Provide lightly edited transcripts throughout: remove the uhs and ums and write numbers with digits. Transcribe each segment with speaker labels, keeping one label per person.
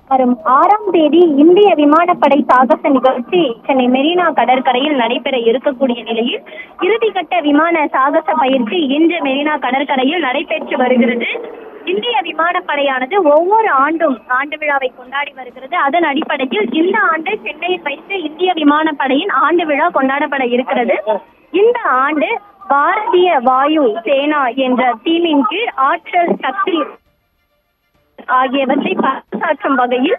Speaker 1: வரும் 6ஆம் தேதி இந்திய விமானப்படை சாகச நிகழ்ச்சி சென்னை மெரினா கடற்கரையில் நடைபெற இருக்கக்கூடிய நிலையில் இறுதிக்கட்ட விமான சாகச பயிற்சி இன்று மெரினா கடற்கரையில் நடைபெற்று வருகிறது. இந்திய விமானப்படையானது ஒவ்வொரு ஆண்டும் ஆண்டு விழாவை கொண்டாடி வருகிறது. அதன் அடிப்படையில் இந்த ஆண்டு சென்னையில் வைத்து இந்திய விமானப்படையின் ஆண்டு விழா கொண்டாடப்பட இருக்கிறது. இந்த ஆண்டு பாரதிய வாயு சேனா என்ற தீமின் கீழ் ஆற்றல், சக்தி ஆகியவற்றை பறைசாற்றும் வகையில்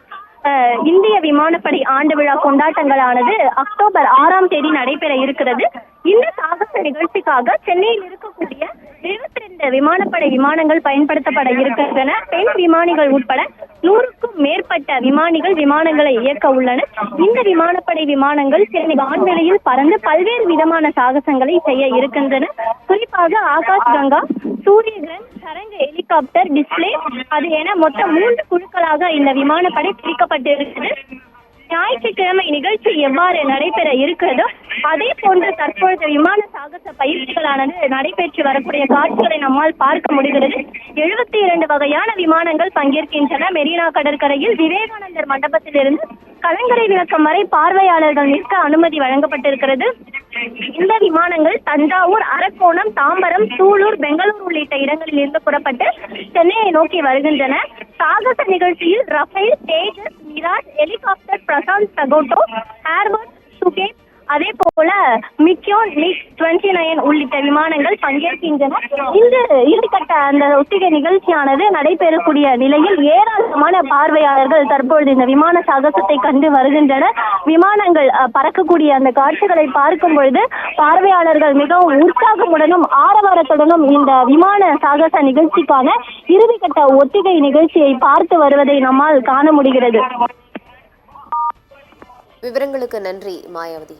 Speaker 1: இந்திய விமானப்படை ஆண்டு விழா கொண்டாட்டங்களானது அக்டோபர் 6ஆம் தேதி நடைபெற இருக்கிறது. இந்த சாகச நிகழ்ச்சிக்காக சென்னையில் இருக்கக்கூடிய 22 விமானப்படை விமானங்கள் பயன்படுத்தப்பட இருக்கின்றன. பெண் விமானிகள் உட்பட 100க்கும் மேற்பட்ட விமானிகள் விமானங்களை இயக்க உள்ளனர். இந்த விமானப்படை விமானங்கள் சென்னை வான்வெளியில் பறந்து பல்வேறு விதமான சாகசங்களை செய்ய இருக்கின்றன. குறிப்பாக ஆகாஷ் கங்கா, சூரியகிரன், சரங்க ஹெலிகாப்டர், டிஸ்பிளே அது என மொத்தம் 3 குழுக்களாக இந்த விமானப்படை பிரிக்கப்பட்டிருக்கிறது. ஞாயிற்றுக்கிழமை நிகழ்ச்சி எவ்வாறு நடைபெற இருக்கிறதோ அதே போன்று தற்பொழுது விமான சாகச பயிற்சிகளானது நடைபெற்று வரக்கூடிய காட்சிகளை நம்மால் பார்க்க முடிகிறது. 72 வகையான விமானங்கள் பங்கேற்கின்றன. மெரினா கடற்கரையில் விவேகானந்தர் மண்டபத்திலிருந்து கலங்கரை விளக்கம் வரை பார்வையாளர்கள் நிற்க அனுமதி வழங்கப்பட்டிருக்கிறது. இந்த விமானங்கள் தஞ்சாவூர், அரக்கோணம், தாம்பரம், சூலூர், பெங்களூர் உள்ளிட்ட இடங்களில் இருந்து புறப்பட்டு சென்னையை நோக்கி வருகின்றன. சாகச நிகழ்ச்சியில் ரஃபேல், தேஜஸ், மிராஜ், ஹெலிகாப்டர், பிரசாந்த் சகோட்டோ, ஏர்பஸ், சுகேப், அதே போல மிக்யோன், மிக் 29 உள்ளிட்ட விமானங்கள் பங்கேற்கின்றன. இந்த இறுதிக்கட்ட அந்த ஒத்திகை நிகழ்ச்சியானது நடைபெறக்கூடிய நிலையில் ஏராளமான பார்வையாளர்கள் தற்பொழுது இந்த விமான சாகசத்தை கண்டு வருகின்றனர். விமானங்கள் பறக்கக்கூடிய அந்த காட்சிகளை பார்க்கும் பொழுது பார்வையாளர்கள் மிகவும் உற்சாகமுடனும் ஆரவாரத்துடனும் இந்த விமான சாகச நிகழ்ச்சிக்கான இறுதிக்கட்ட ஒத்திகை நிகழ்ச்சியை பார்த்து வருவதை நம்மால் காண முடிகிறது.
Speaker 2: விவரங்களுக்கு நன்றி மாயாவதி.